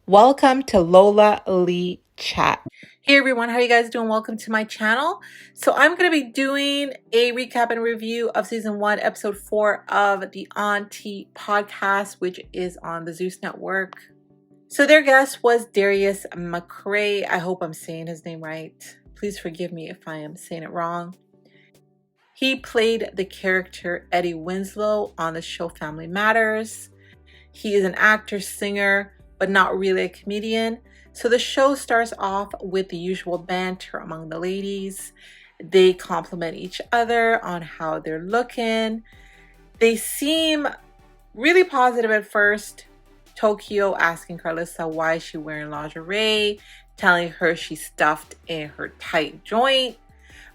Welcome to Lola Lee Chat. Hey everyone, how are you guys doing? Welcome to my channel. So I'm going to be doing a recap and review of season 1, episode 4 of the Auntie podcast, which is on the Zeus Network. So their guest was Darius McCrae. I hope I'm saying his name right. Please forgive me if I am saying it wrong. He played the character Eddie Winslow on the show Family Matters. He is an actor, singer, but not really a comedian. So the show starts off with the usual banter among the ladies. They compliment each other on how they're looking. They seem really positive at first. Tokyo asking KARLISSA why she's wearing lingerie, telling her she's stuffed in her tight joint.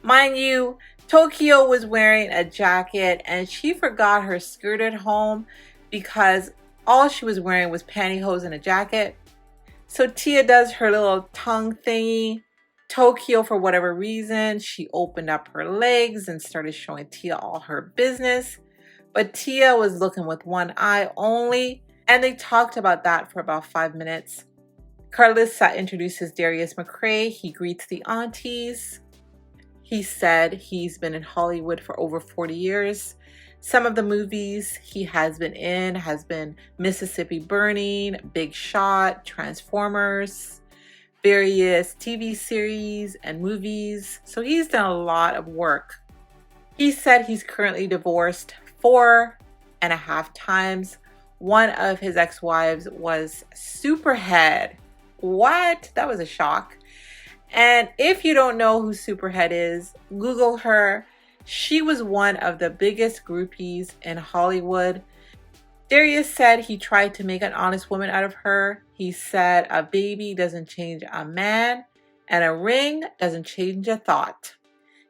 Mind you, Tokyo was wearing a jacket and she forgot her skirt at home because all she was wearing was pantyhose and a jacket. So Tia does her little tongue thingy. Tokyo, for whatever reason, she opened up her legs and started showing Tia all her business. But Tia was looking with one eye only, and they talked about that for about 5 minutes. KARLISSA introduces Darius McCrae. He greets the aunties. He said he's been in Hollywood for over 40 years. Some of the movies he has been in has been Mississippi Burning, Big Shot, Transformers, various TV series and movies. So he's done a lot of work. He said he's currently divorced 4.5 times. One of his ex-wives was Superhead. What? That was a shock. And if you don't know who Superhead is, Google her. She was one of the biggest groupies in Hollywood. Darius said he tried to make an honest woman out of her. He said a baby doesn't change a man and a ring doesn't change a thought.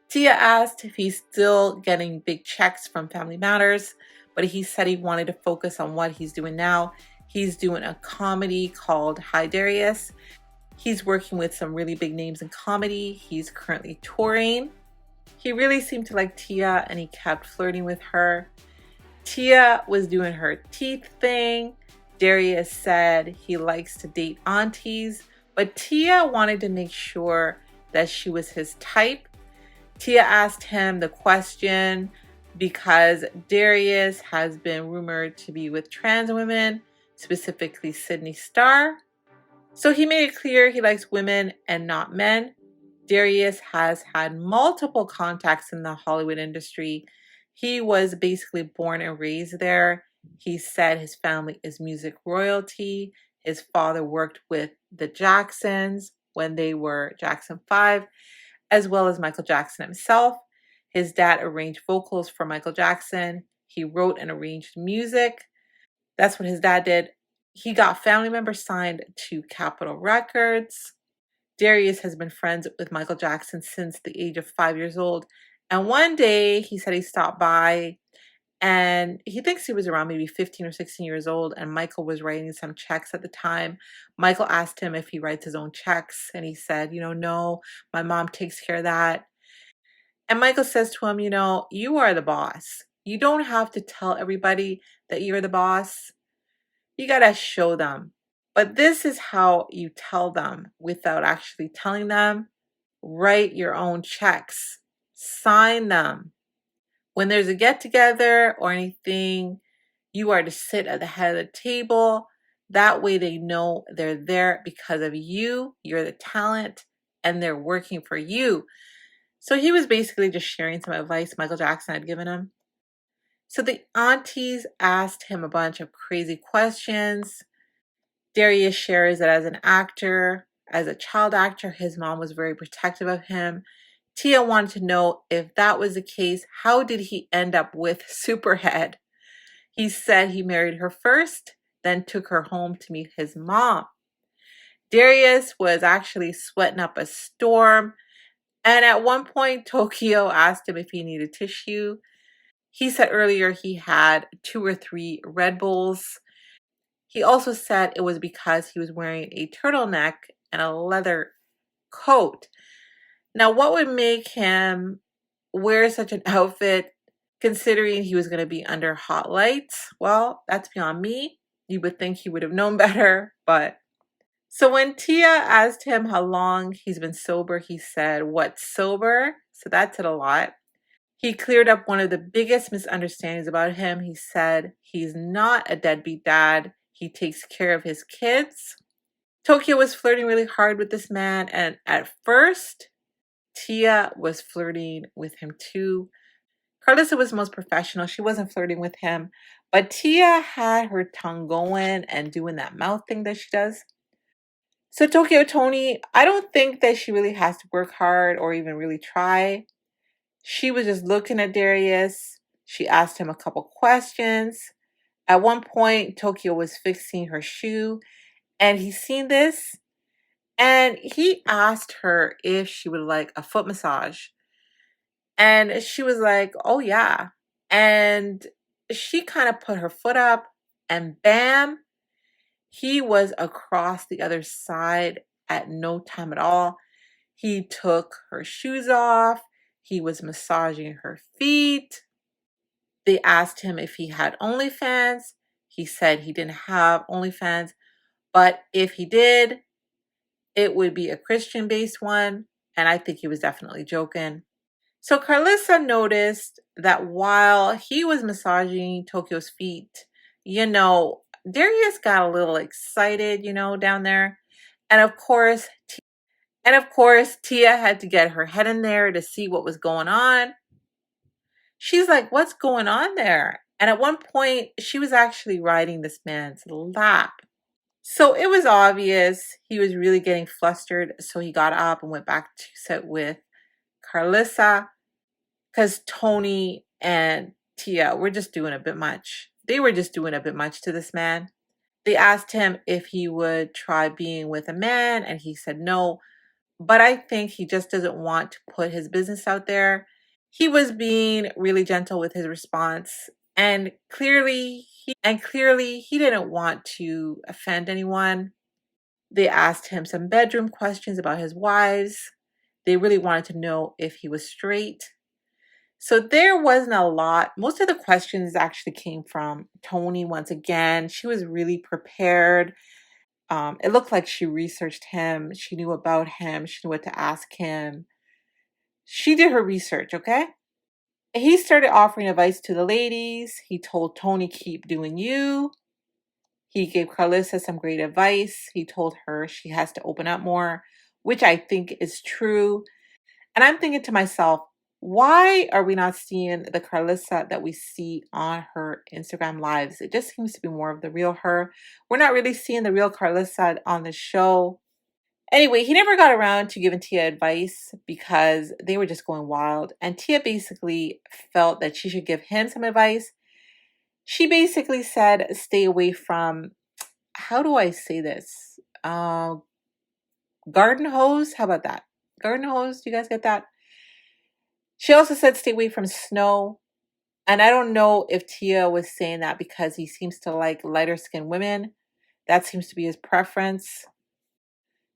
Tia asked if he's still getting big checks from Family Matters, but he said he wanted to focus on what he's doing now. He's doing a comedy called Hi Darius. He's working with some really big names in comedy. He's currently touring. He really seemed to like Tia and he kept flirting with her. Tia was doing her teeth thing. Darius said he likes to date aunties, but Tia wanted to make sure that she was his type. Tia asked him the question because Darius has been rumored to be with trans women, specifically Sydney Starr. So he made it clear he likes women and not men. Darius has had multiple contacts in the Hollywood industry. He was basically born and raised there. He said his family is music royalty. His father worked with the Jacksons when they were Jackson 5, as well as Michael Jackson himself. His dad arranged vocals for Michael Jackson. He wrote and arranged music. That's what his dad did. He got family members signed to Capitol Records. Darius has been friends with Michael Jackson since the age of 5 years old. And one day he said he stopped by and he thinks he was around maybe 15 or 16 years old. And Michael was writing some checks at the time. Michael asked him if he writes his own checks. And he said, no, my mom takes care of that. And Michael says to him, you are the boss. You don't have to tell everybody that you're the boss. You got to show them. But this is how you tell them without actually telling them. Write your own checks. Sign them. When there's a get-together or anything, you are to sit at the head of the table. That way they know they're there because of you. You're the talent and they're working for you. So he was basically just sharing some advice Michael Jackson had given him. So the aunties asked him a bunch of crazy questions. Darius shares that as an actor, as a child actor, his mom was very protective of him. Tia wanted to know if that was the case, how did he end up with Superhead? He said he married her first, then took her home to meet his mom. Darius was actually sweating up a storm. And at one point, Tokyo asked him if he needed tissue. He said earlier he had 2 or 3 Red Bulls. He also said it was because he was wearing a turtleneck and a leather coat. Now, what would make him wear such an outfit considering he was going to be under hot lights? Well, that's beyond me. You would think he would have known better, but So when Tia asked him how long he's been sober, he said, "What, sober?" So that said a lot. He cleared up one of the biggest misunderstandings about him. He said he's not a deadbeat dad. He takes care of his kids. Tokyo was flirting really hard with this man, and at first, Tia was flirting with him too. KARLISSA was most professional. She wasn't flirting with him, but Tia had her tongue going and doing that mouth thing that she does. So Tokyo Tony, I don't think that she really has to work hard or even really try. She was just looking at Darius. She asked him a couple questions. At one point, Tokyo was fixing her shoe, and he seen this, and he asked her if she would like a foot massage. And she was like, "Oh, yeah." And she kind of put her foot up, and bam, he was across the other side at no time at all. He took her shoes off. He was massaging her feet. They asked him if he had OnlyFans. He said he didn't have OnlyFans, but if he did, it would be a Christian-based one. And I think he was definitely joking. So KARLISSA noticed that while he was massaging Tokyo's feet, Darius got a little excited, down there. And of course, Tia had to get her head in there to see what was going on. She's like, "What's going on there?" And at one point, she was actually riding this man's lap. So it was obvious he was really getting flustered. So he got up and went back to sit with KARLISSA because Tony and Tia were just doing a bit much. They were just doing a bit much to this man. They asked him if he would try being with a man, and he said no. But I think he just doesn't want to put his business out there. He was being really gentle with his response, and clearly he didn't want to offend anyone. They asked him some bedroom questions about his wives. They really wanted to know if he was straight. So there wasn't a lot. Most of the questions actually came from Tony once again. She was really prepared. It looked like she researched him. She knew about him. She knew what to ask him. She did her research, okay? He started offering advice to the ladies. He told Tony, "Keep doing you." He gave KARLISSA some great advice. He told her she has to open up more, which I think is true. And I'm thinking to myself, why are we not seeing the KARLISSA that we see on her Instagram lives? It just seems to be more of the real her. We're not really seeing the real KARLISSA on the show. Anyway, he never got around to giving Tia advice because they were just going wild. And Tia basically felt that she should give him some advice. She basically said, stay away from, how do I say this? Garden hose? How about that? Garden hose? Do you guys get that? She also said, stay away from snow. And I don't know if Tia was saying that because he seems to like lighter skinned women. That seems to be his preference.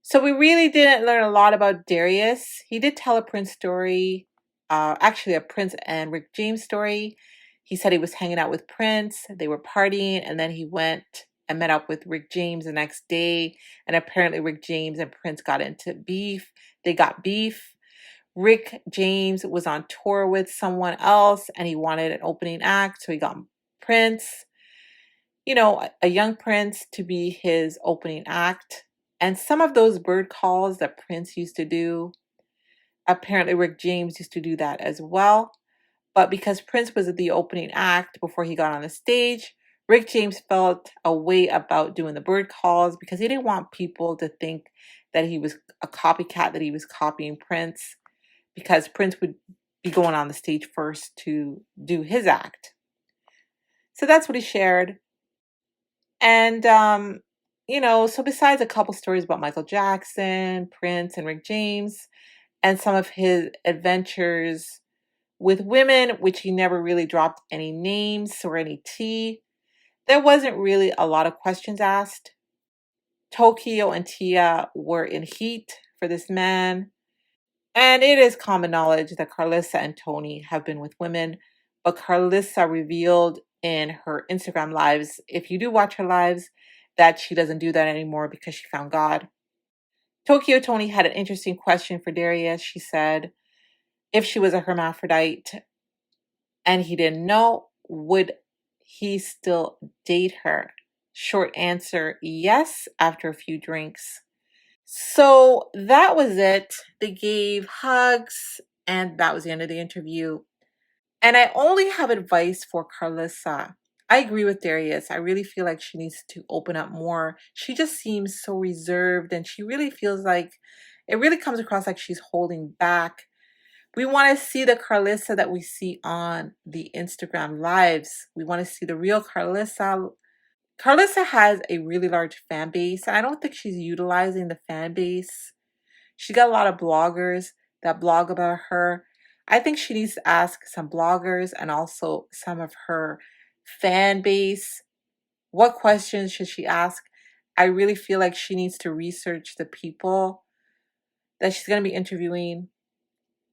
So we really didn't learn a lot about Darius. He did tell a Prince story, actually a Prince and Rick James story. He said he was hanging out with Prince, they were partying, and then he went and met up with Rick James the next day. And apparently Rick James and Prince got into beef. They got beef. Rick James was on tour with someone else and he wanted an opening act, so he got Prince, a young Prince, to be his opening act. And some of those bird calls that Prince used to do, apparently Rick James used to do that as well. But because Prince was the opening act before he got on the stage, Rick James felt a way about doing the bird calls because he didn't want people to think that he was a copycat, that he was copying Prince, because Prince would be going on the stage first to do his act. So that's what he shared. And, so besides a couple stories about Michael Jackson, Prince, and Rick James, and some of his adventures with women, which he never really dropped any names or any tea, there wasn't really a lot of questions asked. Tokyo and Tia were in heat for this man. And it is common knowledge that KARLISSA and Tony have been with women, but KARLISSA revealed in her Instagram lives, if you do watch her lives, that she doesn't do that anymore because she found God. Tokyo Tony had an interesting question for Darius. She said, if she was a hermaphrodite and he didn't know, would he still date her? Short answer, yes, after a few drinks. So that was it. They gave hugs, and that was the end of the interview. And I only have advice for KARLISSA. I agree with Darius. I really feel like she needs to open up more. She just seems so reserved, and she really feels like it really comes across like she's holding back. We want to see the KARLISSA that we see on the Instagram lives. We want to see the real KARLISSA. KARLISSA has a really large fan base, and I don't think she's utilizing the fan base. She got a lot of bloggers that blog about her. I think she needs to ask some bloggers and also some of her fan base, what questions should she ask? I really feel like she needs to research the people that she's going to be interviewing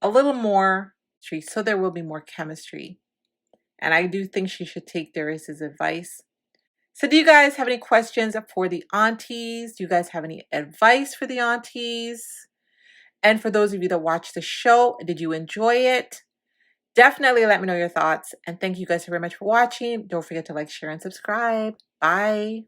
a little more, so there will be more chemistry. And I do think she should take Darius's advice. So do you guys have any questions for the aunties? Do you guys have any advice for the aunties? And for those of you that watch the show, did you enjoy it? Definitely let me know your thoughts. And thank you guys very much for watching. Don't forget to like, share, and subscribe. Bye.